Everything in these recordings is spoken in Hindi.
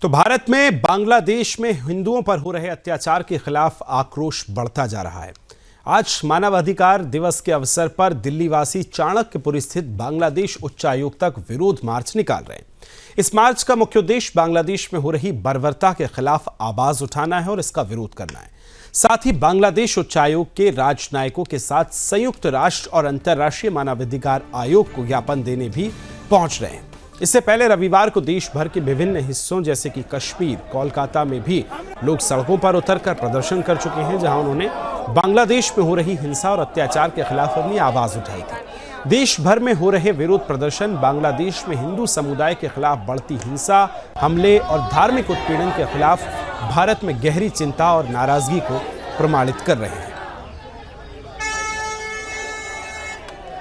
तो भारत में बांग्लादेश में हिंदुओं पर हो रहे अत्याचार के खिलाफ आक्रोश बढ़ता जा रहा है। आज मानवाधिकार दिवस के अवसर पर दिल्ली वासी चाणक्यपुर स्थित बांग्लादेश उच्चायोग तक विरोध मार्च निकाल रहे हैं। इस मार्च का मुख्य उद्देश्य बांग्लादेश में हो रही बर्बरता के खिलाफ आवाज उठाना है और इसका विरोध करना है। साथ ही बांग्लादेश उच्चायोग के राजनयिकों के साथ संयुक्त राष्ट्र और अंतर्राष्ट्रीय मानवाधिकार आयोग को ज्ञापन देने भी पहुंच रहे हैं। इससे पहले रविवार को देश भर के विभिन्न हिस्सों जैसे कि कश्मीर, कोलकाता में भी लोग सड़कों पर उतरकर प्रदर्शन कर चुके हैं, जहां उन्होंने बांग्लादेश में हो रही हिंसा और अत्याचार के खिलाफ अपनी आवाज उठाई थी। देश भर में हो रहे विरोध प्रदर्शन बांग्लादेश में हिंदू समुदाय के खिलाफ बढ़ती हिंसा, हमले और धार्मिक उत्पीड़न के खिलाफ भारत में गहरी चिंता और नाराजगी को प्रमाणित कर रहे हैं।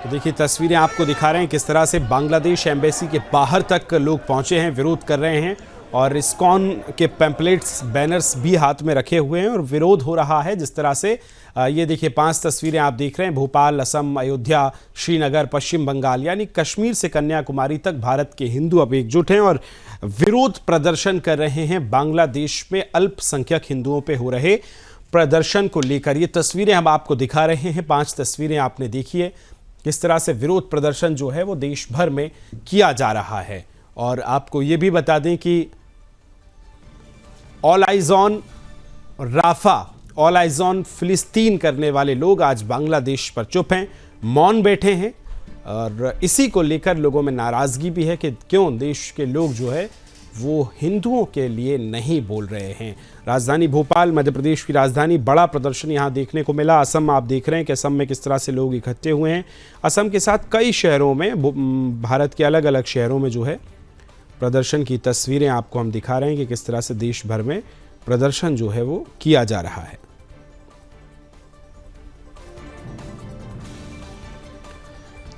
तो देखिए तस्वीरें आपको दिखा रहे हैं किस तरह से बांग्लादेश एम्बेसी के बाहर तक लोग पहुंचे हैं, विरोध कर रहे हैं और इस्कॉन के पैम्पलेट्स, बैनर्स भी हाथ में रखे हुए हैं और विरोध हो रहा है। जिस तरह से ये देखिए 5 तस्वीरें आप देख रहे हैं। भोपाल, असम, अयोध्या, श्रीनगर, पश्चिम बंगाल यानी कश्मीर से कन्याकुमारी तक भारत के हिंदू अब एकजुट हैं और विरोध प्रदर्शन कर रहे हैं बांग्लादेश में अल्पसंख्यक हिंदुओं पे हो रहे प्रदर्शन को लेकर। ये तस्वीरें हम आपको दिखा रहे हैं, 5 तस्वीरें आपने देखी है किस तरह से विरोध प्रदर्शन जो है वो देश भर में किया जा रहा है। और आपको ये भी बता दें कि all eyes on Rafah, all eyes on फिलिस्तीन करने वाले लोग आज बांग्लादेश पर चुप हैं, मौन बैठे हैं और इसी को लेकर लोगों में नाराजगी भी है कि क्यों देश के लोग जो है वो हिंदुओं के लिए नहीं बोल रहे हैं। राजधानी भोपाल, मध्य प्रदेश की राजधानी, बड़ा प्रदर्शन यहाँ देखने को मिला। असम आप देख रहे हैं कि असम में किस तरह से लोग इकट्ठे हुए हैं। असम के साथ कई शहरों में, भारत के अलग अलग शहरों में जो है प्रदर्शन की तस्वीरें आपको हम दिखा रहे हैं कि किस तरह से देश भर में प्रदर्शन जो है वो किया जा रहा है।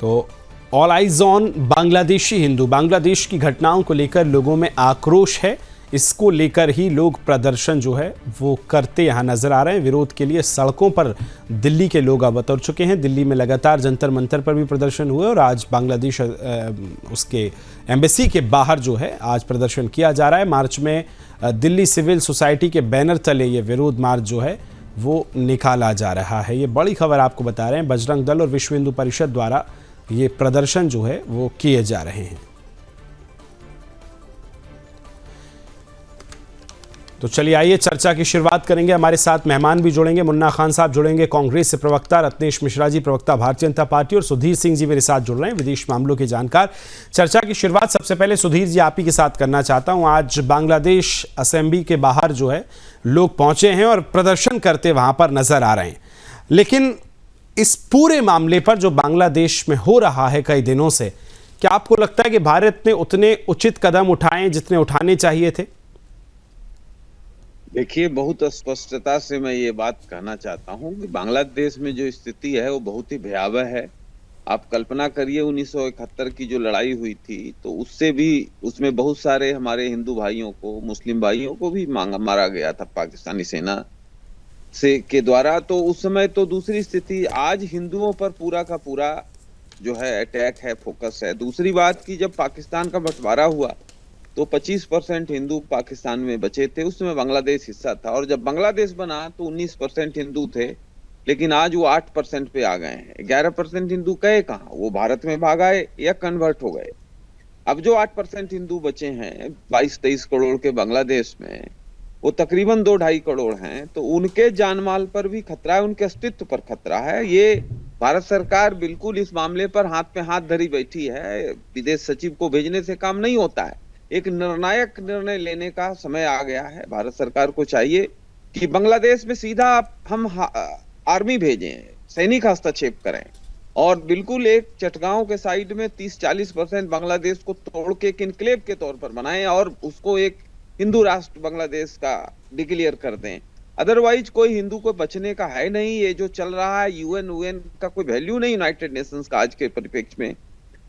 तो all eyes on Bangladeshi Hindu, Bangladesh की घटनाओं को लेकर लोगों में आक्रोश है, इसको लेकर ही लोग प्रदर्शन जो है वो करते यहाँ नजर आ रहे हैं। विरोध के लिए सड़कों पर दिल्ली के लोग अब उतर चुके हैं। दिल्ली में लगातार जंतर मंतर पर भी प्रदर्शन हुए और आज बांग्लादेश उसके एम्बेसी के बाहर जो है आज प्रदर्शन किया जा रहा है। मार्च में दिल्ली सिविल सोसाइटी के बैनर तले ये विरोध मार्च जो है वो निकाला जा रहा है। ये बड़ी खबर आपको बता रहे हैं, बजरंग दल और विश्व हिंदू परिषद द्वारा ये प्रदर्शन जो है वो किए जा रहे हैं। तो चलिए आइए चर्चा की शुरुआत करेंगे। हमारे साथ मेहमान भी जुड़ेंगे। मुन्ना खान साहब जुड़ेंगे, कांग्रेस से प्रवक्ता, रत्नेश मिश्रा जी प्रवक्ता भारतीय जनता पार्टी और सुधीर सिंह जी मेरे साथ जुड़ रहे हैं, विदेश मामलों के जानकार। चर्चा की शुरुआत सबसे पहले सुधीर जी आप ही के साथ करना चाहता हूं। आज बांग्लादेश असेंबली के बाहर जो है लोग पहुंचे हैं और प्रदर्शन करते वहां पर नजर आ रहे हैं, लेकिन इस पूरे मामले पर जो बांग्लादेश में हो रहा है कई दिनों से, क्या आपको लगता है कि भारत ने उतने उचित कदम उठाए जितने उठाने चाहिए थे? देखिए, बहुत स्पष्टता से मैं ये बात कहना चाहता हूं कि बांग्लादेश में जो स्थिति है वो बहुत ही भयावह है। आप कल्पना करिए 1971 की जो लड़ाई हुई थी तो उससे भी, उसमें बहुत सारे हमारे हिंदू भाइयों को, मुस्लिम भाइयों को भी मारा गया था पाकिस्तानी सेना से के द्वारा। तो उस समय तो दूसरी स्थिति, आज हिंदुओं पर पूरा का पूरा जो है अटैक है, फोकस है। दूसरी बात कि जब पाकिस्तान का बंटवारा हुआ तो 25% हिंदू पाकिस्तान में बचे थे, उसमें बांग्लादेश हिस्सा था, और जब बांग्लादेश बना तो 19% हिंदू थे, लेकिन आज वो 8% पे आ गए हैं। 11% हिंदू गए कहाँ? वो भारत में भाग आए या कन्वर्ट हो गए। अब जो 8% हिंदू बचे हैं 22-23 करोड़ के बांग्लादेश में, वो तकरीबन 2-2.5 करोड़ हैं, तो उनके जानमाल पर भी खतरा है, उनके अस्तित्व पर खतरा है। ये भारत सरकार बिल्कुल इस मामले पर हाथ पे हाथ धरी बैठी है। विदेश सचिव को भेजने से काम नहीं होता है, एक निर्णायक निर्णय लेने का समय आ गया है। भारत सरकार को चाहिए कि बांग्लादेश में सीधा हम आर्मी भेजें, सैनिक हस्तक्षेप करें और बिल्कुल एक चटगांव के साइड में 30-40% बांग्लादेश को तोड़ के एक एन्क्लेव के तौर पर बनाएं और उसको एक हिंदू राष्ट्र बांग्लादेश का डिक्लेयर कर दें। अदरवाइज कोई हिंदू को बचने का है नहीं। ये जो चल रहा है यूएन का कोई वैल्यू नहीं यूनाइटेड नेशंस का आज के परिप्रेक्ष्य में।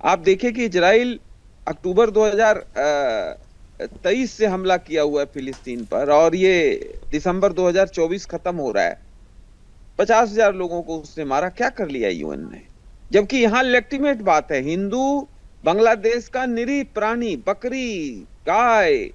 आप देखिए कि इजराइल अक्टूबर 2023 से हमला किया हुआ है फिलिस्तीन पर और ये दिसंबर 2024 खत्म हो रहा है। 50,000 लोगों को उसने मारा। क्या कर लिया यूएन ने? जबकि यहाँ लेजिटिमेट बात है, हिंदू बांग्लादेश का निरीह प्राणी, बकरी, गाय,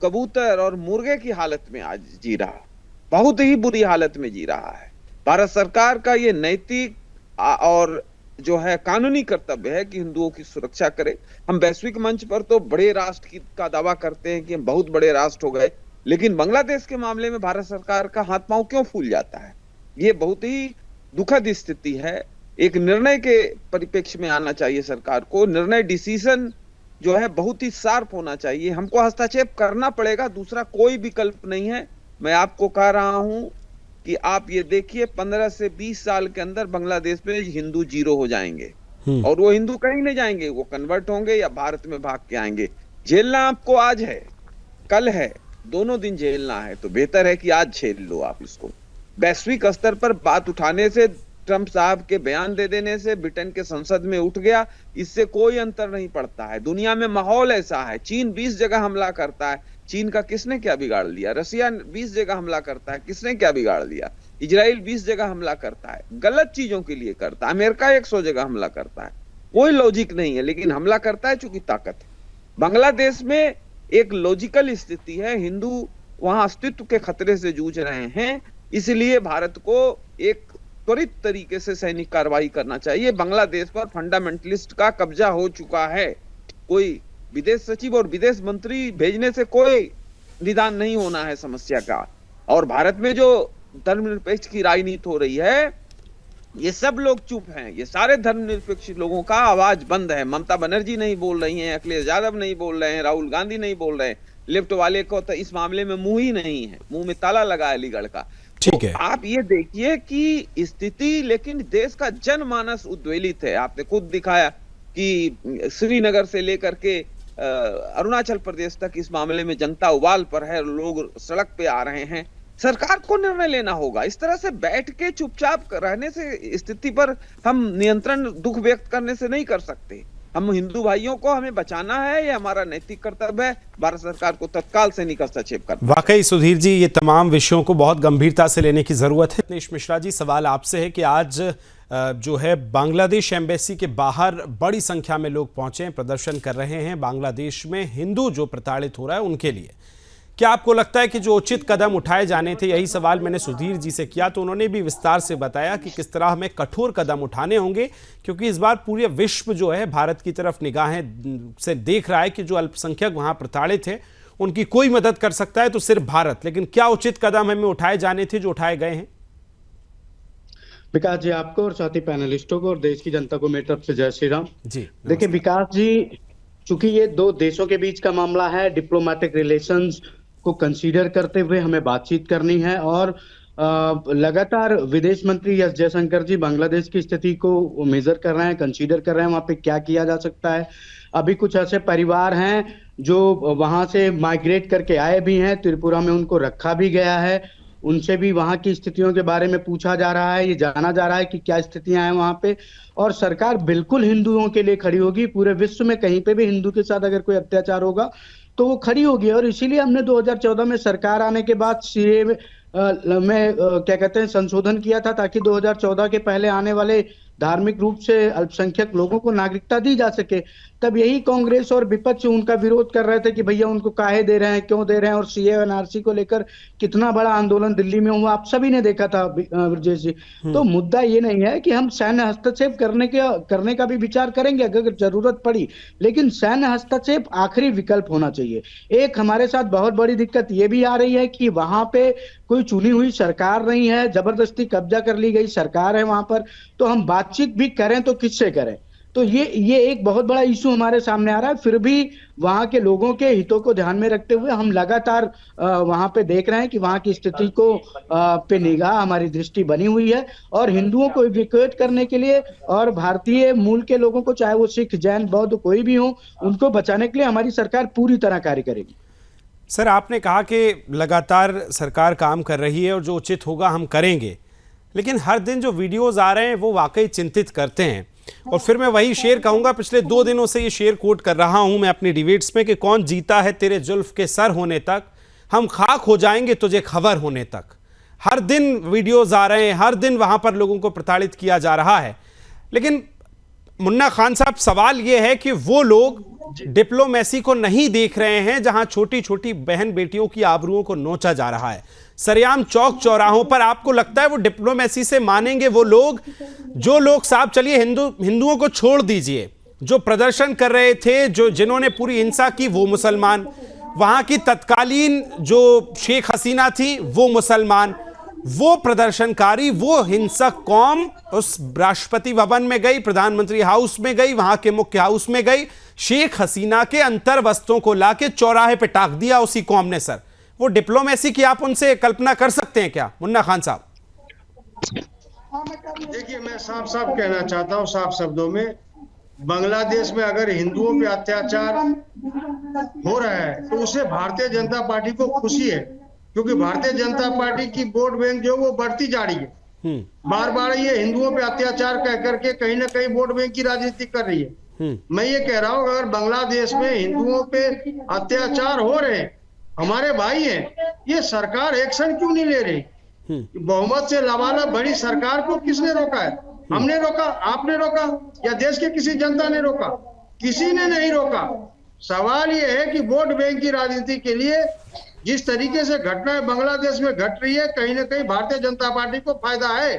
कबूतर और मुर्गे की हालत में आज जी रहा, बहुत ही बुरी हालत में जी रहा है। भारत सरकार का ये नैतिक और जो है कानूनी कर्तव्य है कि हिंदुओं की सुरक्षा करे। हम वैश्विक मंच पर तो बड़े राष्ट्र का दावा करते हैं कि हम बहुत बड़े राष्ट्र हो गए, लेकिन बांग्लादेश के मामले में भारत सरकार का हाथ पांव क्यों फूल जाता है? ये बहुत ही दुखद स्थिति है। एक निर्णय के परिप्रेक्ष्य में आना चाहिए सरकार को। निर्णय डिसीजन जो है बहुत ही शार्प होना चाहिए। हमको हस्तक्षेप करना पड़ेगा, दूसरा कोई विकल्प नहीं है। मैं आपको कह रहा हूं कि आप ये देखिए 15 से 20 साल के अंदर बांग्लादेश में हिंदू जीरो हो जाएंगे और वो हिंदू कहीं नहीं जाएंगे, वो कन्वर्ट होंगे या भारत में भाग के आएंगे। झेलना आपको आज है, कल है, दोनों दिन झेलना है, तो बेहतर है कि आज झेल लो आप इसको। वैश्विक स्तर पर बात उठाने से, ट्रंप साहब के बयान दे देने से, ब्रिटेन के संसद में उठ गया, इससे कोई अंतर नहीं पड़ता है। दुनिया में माहौल ऐसा है। चीन 20 जगह हमला करता है, चीन का किसने क्या बिगाड़ लिया? रसिया 20 जगह हमला करता है, किसने क्या बिगाड़ लिया? इजराइल 20 जगह हमला करता है, गलत चीजों के लिए करता है। अमेरिका 100 जगह हमला करता है, कोई लॉजिक नहीं है, लेकिन हमला करता है चूंकि ताकत है। बांग्लादेश में एक लॉजिकल स्थिति है, हिंदू वहां अस्तित्व के खतरे से जूझ रहे हैं, इसलिए भारत को एक त्वरित तरीके से सैनिक कार्रवाई करना चाहिए। बांग्लादेश पर फंडामेंटलिस्ट का कब्जा हो चुका है। कोई विदेश सचिव और विदेश मंत्री भेजने से कोई निदान नहीं होना है समस्या का। और भारत में जो धर्मनिरपेक्ष की राजनीति हो रही है, ये सब लोग चुप हैं। ये सारे धर्मनिरपेक्ष लोगों का आवाज बंद है। ममता बनर्जी नहीं बोल रही हैं, अखिलेश यादव नहीं बोल रहे हैं, राहुल गांधी नहीं बोल रहे हैं। लेफ्ट वाले को तो इस मामले में मुंह ही नहीं है, मुंह में ताला लगा है अलीगढ़ का। ठीक है, तो आप ये देखिए कि स्थिति, लेकिन देश का जनमानस उद्वेलित है। आपने खुद दिखाया कि श्रीनगर से लेकर के अरुणाचल प्रदेश तक इस मामले में जनता उबाल पर है, लोग सड़क पे आ रहे हैं। सरकार को निर्णय लेना होगा। इस तरह से बैठ के चुपचाप रहने से स्थिति पर हम नियंत्रण दुख व्यक्त करने से नहीं कर सकते। हम हिंदू भाइयों को हमें बचाना है, ये हमारा नैतिक कर्तव्य है। भारत सरकार को तत्काल सैनिक हस्तक्षेप करना। वाकई सुधीर जी, ये तमाम विषयों को बहुत गंभीरता से लेने की जरूरत है। दिनेश मिश्रा जी, सवाल आपसे है कि आज जो है बांग्लादेश एम्बेसी के बाहर बड़ी संख्या में लोग पहुंचे हैं, प्रदर्शन कर रहे हैं बांग्लादेश में हिंदू जो प्रताड़ित हो रहा है उनके लिए। क्या आपको लगता है कि जो उचित कदम उठाए जाने थे, यही सवाल मैंने सुधीर जी से किया तो उन्होंने भी विस्तार से बताया कि किस तरह हमें कठोर कदम उठाने होंगे, क्योंकि इस बार पूरे विश्व जो है भारत की तरफ निगाहें से देख रहा है कि जो अल्पसंख्यक वहां प्रताड़ित है उनकी कोई मदद कर सकता है तो सिर्फ भारत। लेकिन क्या उचित कदम हमें उठाए जाने थे जो उठाए गए हैं? विकास जी, आपको और साथी पैनलिस्टों को और देश की जनता को मेरी तरफ से जय श्री राम जी। देखिए विकास जी, चूंकि ये दो देशों के बीच का मामला है, डिप्लोमेटिक रिलेशंस को कंसीडर करते हुए हमें बातचीत करनी है। और लगातार विदेश मंत्री एस जयशंकर जी बांग्लादेश की स्थिति को मेजर कर रहे हैं, कंसीडर कर रहे हैं वहां पे क्या किया जा सकता है। अभी कुछ ऐसे परिवार हैं जो वहां से माइग्रेट करके आए भी हैं, त्रिपुरा में उनको रखा भी गया है, उनसे भी वहां की स्थितियों के बारे में पूछा जा रहा है, ये जाना जा रहा है कि क्या स्थितियां हैं वहां पे। और सरकार बिल्कुल हिंदुओं के लिए खड़ी होगी। पूरे विश्व में कहीं पे भी हिंदू के साथ अगर कोई अत्याचार होगा तो वो खड़ी होगी। और इसीलिए हमने 2014 में सरकार आने के बाद सीए में क्या कहते हैं संशोधन किया था, ताकि 2014 के पहले आने वाले धार्मिक रूप से अल्पसंख्यक लोगों को नागरिकता दी जा सके। तब यही कांग्रेस और विपक्ष उनका विरोध कर रहे थे कि भैया उनको काहे दे रहे हैं, क्यों दे रहे हैं। और सीए एनआरसी को लेकर कितना बड़ा आंदोलन दिल्ली में हुआ, आप सभी ने देखा था ब्रजेश जी। तो मुद्दा ये नहीं है कि हम सैन्य हस्तक्षेप करने का भी विचार करेंगे अगर जरूरत पड़ी, लेकिन सैन्य हस्तक्षेप आखिरी विकल्प होना चाहिए। एक हमारे साथ बहुत बड़ी दिक्कत ये भी आ रही है कि वहां पे कोई चुनी हुई सरकार नहीं है, जबरदस्ती कब्जा कर ली गई सरकार है वहां पर। तो हम बातचीत भी करें तो किससे करें? तो ये एक बहुत बड़ा इशू हमारे सामने आ रहा है। फिर भी वहां के लोगों के हितों को ध्यान में रखते हुए हम लगातार वहां पे देख रहे हैं कि वहां की स्थिति को पे निगाह हमारी दृष्टि बनी हुई है। और हिंदुओं को इवैक्यूएट करने के लिए और भारतीय मूल के लोगों को, चाहे वो सिख, जैन, बौद्ध कोई भी हो, उनको बचाने के लिए हमारी सरकार पूरी तरह कार्य करेगी। सर, आपने कहा कि लगातार सरकार काम कर रही है और जो उचित होगा हम करेंगे, लेकिन हर दिन जो वीडियोस आ रहे हैं वो वाकई चिंतित करते हैं। और फिर मैं वही शेर कहूंगा, पिछले 2 दिनों से ये शेर कोट कर रहा हूं मैं अपनी डिबेट्स में कि कौन जीता है तेरे जुल्फ के सर होने तक, हम खाक हो जाएंगे तुझे खबर होने तक। हर दिन वीडियोस आ रहे हैं, हर दिन वहां पर लोगों को प्रताड़ित किया जा रहा है। लेकिन मुन्ना खान साहब, सवाल यह है कि वो लोग डिप्लोमेसी को नहीं देख रहे हैं जहां छोटी छोटी बहन बेटियों की आबरूओं को नोचा जा रहा है सरेआम चौक चौराहों पर। आपको लगता है वो डिप्लोमेसी से मानेंगे वो लोग? जो लोग, साहब चलिए हिंदुओं को छोड़ दीजिए, जो प्रदर्शन कर रहे थे, जिन्होंने पूरी हिंसा की वो मुसलमान, वहां की तत्कालीन जो शेख हसीना थी वो मुसलमान, वो प्रदर्शनकारी, वो हिंसक कौम उस राष्ट्रपति भवन में गई, प्रधानमंत्री हाउस में गई, वहां के मुख्य हाउस में गई, शेख हसीना के अंतर वस्त्रों को लाके चौराहे पे टाक दिया उसी कौम ने। सर, वो डिप्लोमेसी की आप उनसे कल्पना कर सकते हैं क्या, मुन्ना खान साहब? देखिए, मैं साफ साफ कहना चाहता हूं, साफ शब्दों में, बांग्लादेश में अगर हिंदुओं पे अत्याचार हो रहा है तो उससे भारतीय जनता पार्टी को खुशी है, क्योंकि भारतीय जनता पार्टी की वोट बैंक जो वो बढ़ती जा रही है। बार बार ये हिंदुओं पे अत्याचार कह करके कहीं ना कहीं वोट बैंक की राजनीति कर रही है। मैं ये कह रहा हूं, अगर बांग्लादेश में हिंदुओं पे अत्याचार हो रहे हैं, हमारे भाई हैं, ये सरकार एक्शन क्यों नहीं ले रही? बहुमत से लबालब बड़ी सरकार को किसने रोका है? हमने रोका? आपने रोका? या देश के किसी जनता ने रोका? किसी ने नहीं रोका। सवाल ये है कि वोट बैंक की राजनीति के लिए जिस तरीके से घटनाएं बांग्लादेश में घट रही है, कहीं ना कहीं भारतीय जनता पार्टी को फायदा है।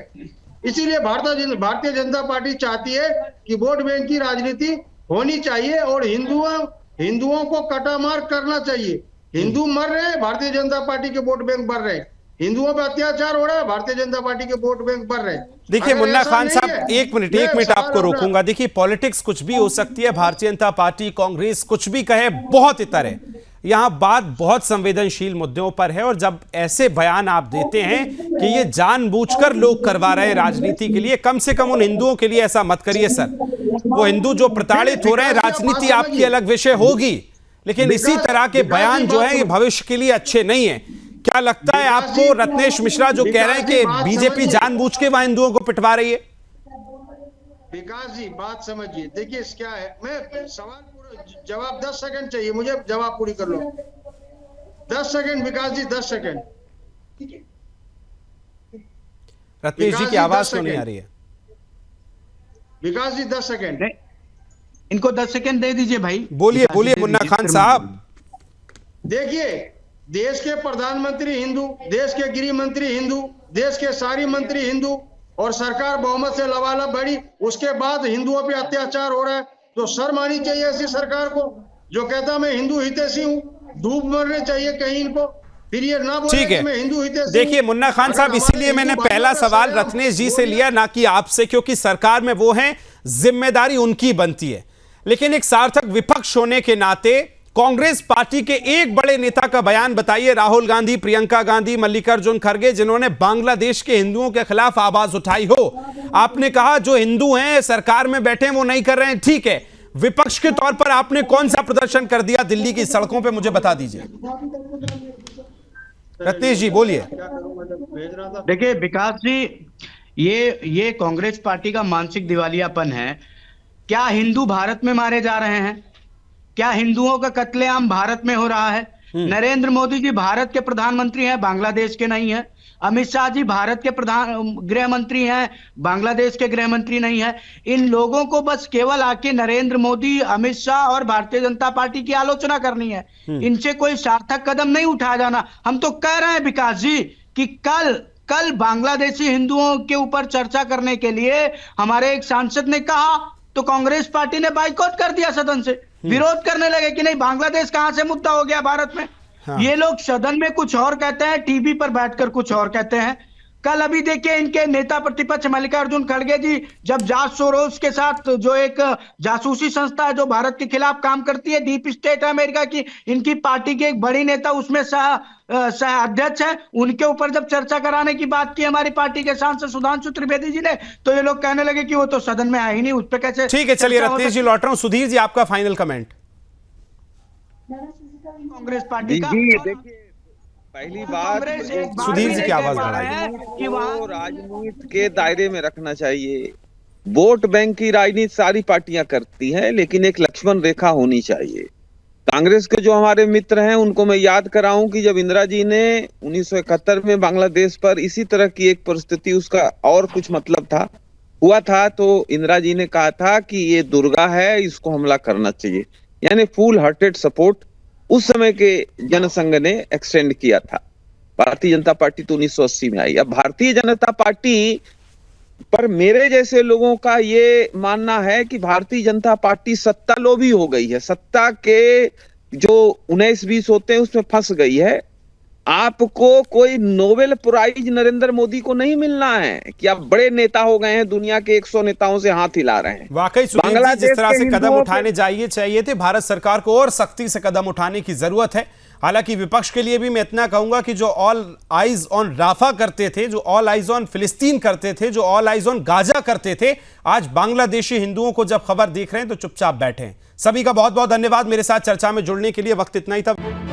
इसीलिए भारतीय जनता पार्टी चाहती है कि वोट बैंक की राजनीति होनी चाहिए और हिंदुओं को कटामार करना चाहिए। हिंदू मर रहे हैं, भारतीय जनता पार्टी के वोट बैंक बढ़ रहे हैं। हिंदुओं पर अत्याचार हो रहा है, भारतीय जनता पार्टी के वोट बैंक बढ़ रहे हैं। देखिए मुन्ना खान साहब, एक मिनट आपको रोकूंगा। देखिए, पॉलिटिक्स कुछ भी हो सकती है, भारतीय जनता पार्टी, कांग्रेस कुछ भी कहे, बहुत इतर है। यहां बात बहुत संवेदनशील मुद्दों पर है, और जब ऐसे बयान आप देते हैं कि ये जानबूझकर लोग करवा रहे हैं राजनीति के लिए, कम से कम उन हिंदुओं के लिए ऐसा मत करिए सर। वो हिंदू जो प्रताड़ित हो रहे हैं, राजनीति आपकी अलग विषय होगी, लेकिन इसी तरह के बयान जो है ये भविष्य के लिए अच्छे नहीं है। क्या लगता है आपको, रत्नेश मिश्रा जो कह रहे हैं कि बीजेपी जानबूझ के वहां हिंदुओं को पिटवा रही है? विकास जी, बात समझिए। देखिए क्या है, मैं सवाल पूरा जवाब 10 सेकंड चाहिए मुझे, जवाब पूरी कर लो। 10 सेकंड विकास जी, 10 सेकंड। रत्नेश जी की आवाज क्यों नहीं आ रही है? विकास जी 10 सेकंड। इनको 10 सेकंड दे दीजिए भाई। बोलिए मुन्ना खान साहब। देखिए, देश के प्रधानमंत्री हिंदू, देश के गृह मंत्री हिंदू, देश के सारी मंत्री हिंदू, और सरकार बहुमत से लबालब बढ़ी, उसके बाद हिंदुओं पे अत्याचार हो रहा है, तो शर्म आनी चाहिए ऐसी सरकार को जो कहता मैं हिंदू हितैषी हूं। डूब मरने चाहिए कहीं इनको, फिर ये ना बोले कि मैं हिंदू हितैषी। देखिए मुन्ना खान साहब, इसीलिए मैंने पहला सवाल रत्नेश जी से लिया, ना कि आपसे, क्योंकि सरकार में वो हैं, जिम्मेदारी उनकी बनती है। लेकिन एक सार्थक विपक्ष होने के नाते कांग्रेस पार्टी के एक बड़े नेता का बयान बताइए, राहुल गांधी, प्रियंका गांधी, मल्लिकार्जुन खड़गे, जिन्होंने बांग्लादेश के हिंदुओं के खिलाफ आवाज उठाई हो। आपने कहा जो हिंदू हैं सरकार में बैठे हैं वो नहीं कर रहे हैं, ठीक है, विपक्ष के तौर पर आपने कौन सा प्रदर्शन कर दिया दिल्ली की सड़कों पे, मुझे बता दीजिए। रत्नेश जी बोलिए। देखिए विकास जी, ये कांग्रेस पार्टी का मानसिक दिवालियापन है। क्या हिंदू भारत में मारे जा रहे हैं? क्या हिंदुओं का कत्लेआम भारत में हो रहा है? नरेंद्र मोदी जी भारत के प्रधानमंत्री हैं, बांग्लादेश के नहीं है। अमित शाह जी भारत के गृह मंत्री हैं, बांग्लादेश के गृह मंत्री नहीं है। इन लोगों को बस केवल आके नरेंद्र मोदी, अमित शाह और भारतीय जनता पार्टी की आलोचना करनी है, इनसे कोई सार्थक कदम नहीं उठाया जाना। हम तो कह रहे हैं विकास जी कि कल बांग्लादेशी हिंदुओं के ऊपर चर्चा करने के लिए हमारे एक सांसद ने कहा, तो कांग्रेस पार्टी ने बाइकआउट कर दिया, सदन से विरोध करने लगे कि नहीं, बांग्लादेश कहां से मुद्दा हो गया भारत में। हाँ। ये लोग सदन में कुछ और कहते हैं, टीवी पर बैठकर कुछ और कहते हैं। कल अभी देखिए इनके नेता प्रतिपक्ष मल्लिकार्जुन खड़गे जी जब जॉर्ज सोरोस के साथ, जो एक जासूसी संस्था है जो भारत के खिलाफ काम करती है, डीप स्टेट है अमेरिका की, इनकी पार्टी के एक बड़ी नेता उसमें सह अध्यक्ष है, उनके ऊपर जब चर्चा कराने की बात की हमारी पार्टी के सांसद सुधांशु त्रिवेदी जी ने, तो ये लोग कहने लगे कि वो तो सदन में आए ही नहीं, उस पर कैसे। ठीक है, चलिए रत्नेश जी लौट रहा हूं। सुधीर जी आपका फाइनल कमेंट। कांग्रेस पार्टी का देखिए, पहली बात सुधीर जी की आवाज बढ़ाइए कि वो राजनीति के दायरे में रखना चाहिए। वोट बैंक की राजनीति सारी पार्टियां करती हैं, लेकिन एक लक्ष्मण रेखा होनी चाहिए। कांग्रेस के जो हमारे मित्र हैं उनको मैं याद कराऊं कि जब इंदिरा जी ने 1971 में बांग्लादेश पर इसी तरह की एक परिस्थिति, उसका और कुछ मतलब था, हुआ था तो इंदिरा जी ने कहा था कि ये दुर्गा है, इसको हमला करना चाहिए, यानी फुल हार्टेड सपोर्ट उस समय के जनसंघ ने एक्सटेंड किया था। भारतीय जनता पार्टी तो 1980 में आई। अब भारतीय जनता पार्टी पर मेरे जैसे लोगों का ये मानना है कि भारतीय जनता पार्टी सत्ता लोभी हो गई है, सत्ता के जो 19-20 होते हैं उसमें फंस गई है। आपको कोई नोबेल प्राइज नरेंद्र मोदी को नहीं मिलना है कि आप बड़े नेता हो गए हैं, दुनिया के 100 नेताओं से हाथ हिला रहे हैं। वाकई सुधीर जी, बांग्लादेश जिस तरह के से कदम हिंदुओं उठाने चाहिए थे, भारत सरकार को और सख्ती से कदम उठाने की जरूरत है। हालांकि विपक्ष के लिए भी मैं इतना कहूंगा कि जो ऑल आइज ऑन राफा करते थे, जो ऑल आइज ऑन फिलिस्तीन करते थे, जो ऑल आइज ऑन गाजा करते थे, आज बांग्लादेशी हिंदुओं को जब खबर देख रहे हैं तो चुपचाप बैठे हैं। सभी का बहुत बहुत धन्यवाद मेरे साथ चर्चा में जुड़ने के लिए। वक्त इतना ही था।